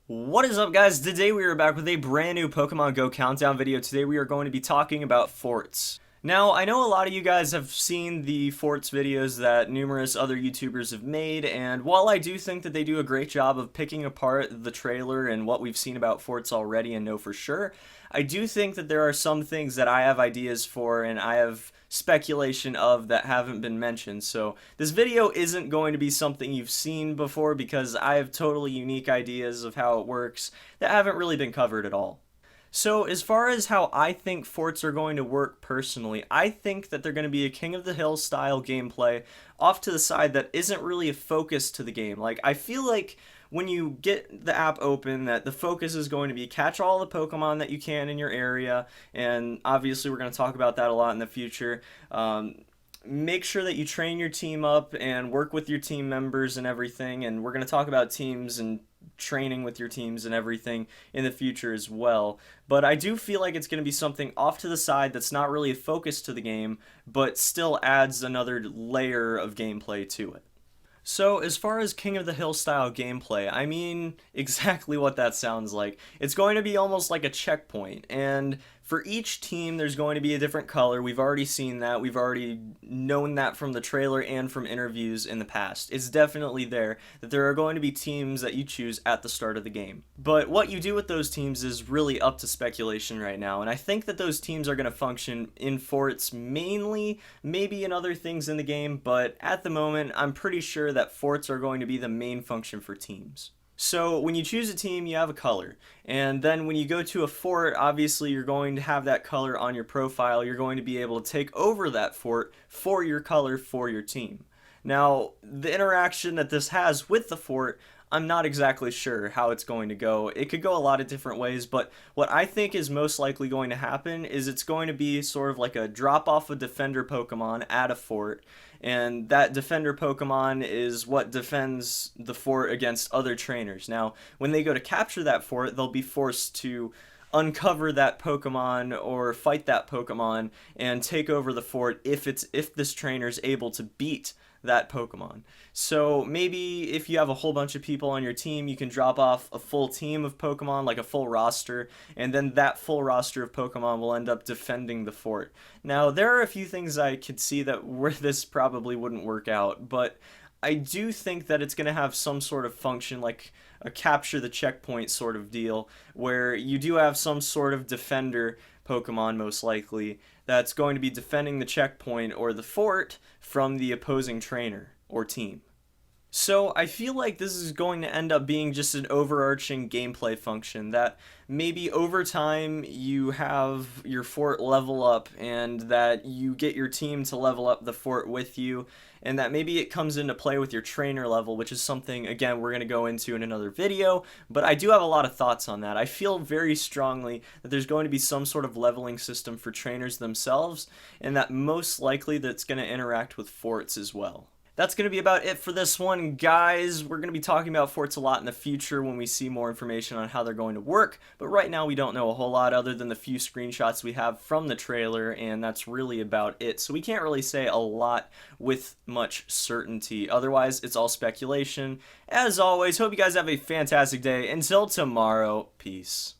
What is up, guys? Today we are back with a brand new Pokemon Go countdown video. Today we are going to be talking about forts. Now, I know a lot of you guys have seen the forts videos that numerous other YouTubers have made, and while I do think that they do a great job of picking apart the trailer and what we've seen about forts already and know for sure, I do think that there are some things that I have ideas for and I have speculation of that haven't been mentioned. So this video isn't going to be something you've seen before because I have totally unique ideas of how it works that haven't really been covered at all. So as far as how I think forts are going to work personally, I think that they're going to be a King of the Hill style gameplay off to the side that isn't really a focus to the game. Like, I feel like when you get the app open that the focus is going to be catch all the Pokemon that you can in your area, and obviously we're going to talk about that a lot in the future. Make sure that you train your team up and work with your team members and everything, and we're going to talk about teams and training with your teams and everything in the future as well. But I do feel like it's going to be something off to the side that's not really a focus to the game, but still adds another layer of gameplay to it. So, as far as King of the Hill style gameplay, I mean exactly what that sounds like. It's going to be almost like a checkpoint, and for each team there's going to be a different color. We've already seen that. We've already known that from the trailer and from interviews in the past. It's definitely there that there are going to be teams that you choose at the start of the game. But what you do with those teams is really up to speculation right now, and I think that those teams are going to function in forts mainly, maybe in other things in the game, but at the moment I'm pretty sure that forts are going to be the main function for teams. So when you choose a team, you have a color, and then when you go to a fort, obviously you're going to have that color on your profile. You're going to be able to take over that fort for your color for your team. Now, the interaction that this has with the fort, I'm not exactly sure how it's going to go. It could go a lot of different ways, but what I think is most likely going to happen is it's going to be sort of like a drop off of defender Pokemon at a fort, and that defender Pokemon is what defends the fort against other trainers. Now, when they go to capture that fort, they'll be forced to uncover that Pokemon or fight that Pokemon and take over the fort if this trainer is able to beat that Pokemon. So maybe if you have a whole bunch of people on your team, you can drop off a full team of Pokemon, like a full roster, and then that full roster of Pokemon will end up defending the fort. Now, there are a few things I could see that where this probably wouldn't work out, but I do think that it's going to have some sort of function, like a capture the checkpoint sort of deal, where you do have some sort of defender Pokemon, most likely, that's going to be defending the checkpoint or the fort from the opposing trainer or team. So I feel like this is going to end up being just an overarching gameplay function that maybe over time you have your fort level up and that you get your team to level up the fort with you, and that maybe it comes into play with your trainer level, which is something, again, we're going to go into in another video, but I do have a lot of thoughts on that. I feel very strongly that there's going to be some sort of leveling system for trainers themselves, and that most likely that's going to interact with forts as well. That's going to be about it for this one, guys. We're going to be talking about forts a lot in the future when we see more information on how they're going to work, but right now we don't know a whole lot other than the few screenshots we have from the trailer, and that's really about it. So we can't really say a lot with much certainty. Otherwise, it's all speculation. As always, hope you guys have a fantastic day. Until tomorrow, peace.